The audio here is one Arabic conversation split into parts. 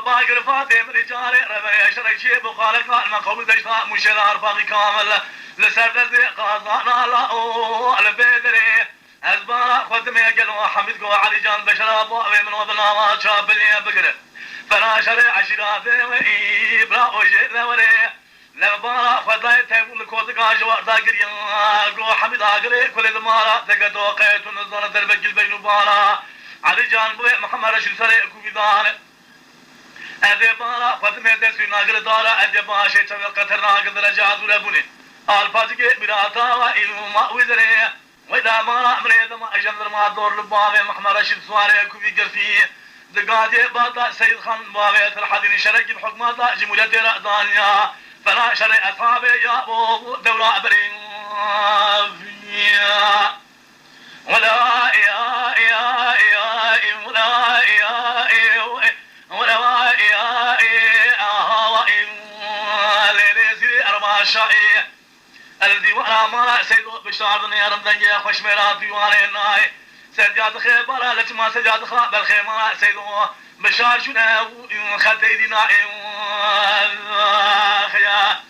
باقر فاطم رجال ربي شري شيب وخالق ما قوم دشنا مشلار باقي كامل لسرد قاضانا لا على بدري أزبار خدم يجل وحمد قو علي جان بشرا أبو من وبنا ما شاب لي بقر فنا شري عشرات وإبرا وجه وري لبارا خداي تقول كود قاج ورداقر قو حمد آقري كل المارا تقدو قيت ونزان دربك البين بارا علي جان بو محمد رشد سري كوبيدان أدي بارا خدم يدسوي ناقر دارا أدي باشي تبقى قطر ناقر درجات ولبوني الفاتك براتا وإلما وزري وإذا ما أمريد ما أجندر ما دور لبابي محمد رشد سواري كوبي قرفي دقاتي باتا سيد خان بابي تلحدين شرق الحكمات جمهورية رأدانيا فلا شرع أصحابي يا أبو دولة أبرين ولا شائع الذي وانا ما سيدو بشار يا رمضان يا خوش مراتي وانا ناي سجاد خيبر لك ما سجاد خاب الخيمه سيدو بشار شنو خديدي ناي يا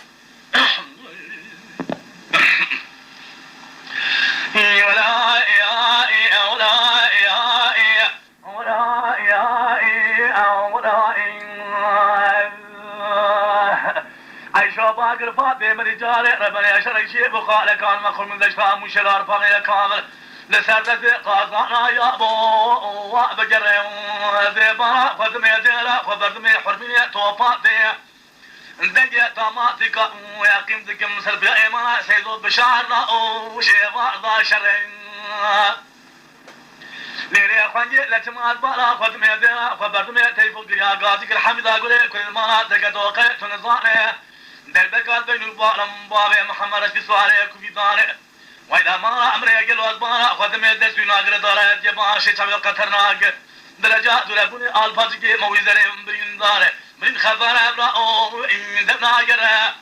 ولا باقر فاطمة من رجال ربنا يشري شيء بخالة كان مخل من ذشفاء مشلار فغير كامل لسردة قاضانا يا أبو وابجر ذي برا خدمي ديلا خبردمي حرمية توفاتي دنيا طماطك ويقيم ذكم سلبي ايمانا سيدو بشارنا وشيفا ذا شرين ليري اخوانجي لتمال برا خدمي ديلا خبردمي تيفوق يا قاضيك الحمد اقولي كل المانا دقدوقي تنظاني دربك بين البارم بابي محمد رشد سواري كوفيداني وإذا ما أمري يقل وزبارا خدمي دسوي ناقر دارات يباشي تبقى قطرناك درجات لبني الفاتكي مويزري برين داري من خبر أبرا إن دناقر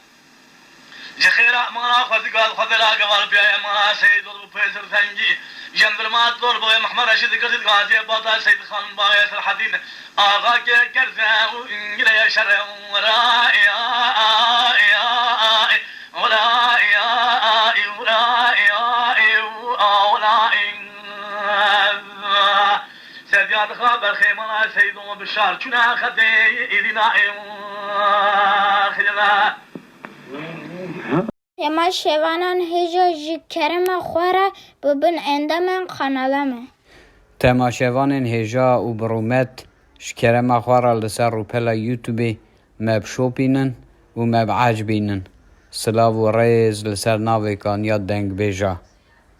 جخيرا ما خدقال خدلا قبال بيا ما سيد وفيسر ثنجي جندر ما الدور بوي محمد رشد قرد قاضي باطا سيد خان باغي الحديد آغا كرزا وإنجلي شر ورائي سجاد خبر خيمنا سيدو بشار كنا خدي إذنا خجلا تما شوانان هجا جكرم خوره ببن عندما خنالمه تما شوانان هجا و برومت شكرم خوره لسر روپلا يوتيوبي مب شوبينن و مب عجبينن سلاو و ريز لسر ناوي كان ياد دنگ بيجا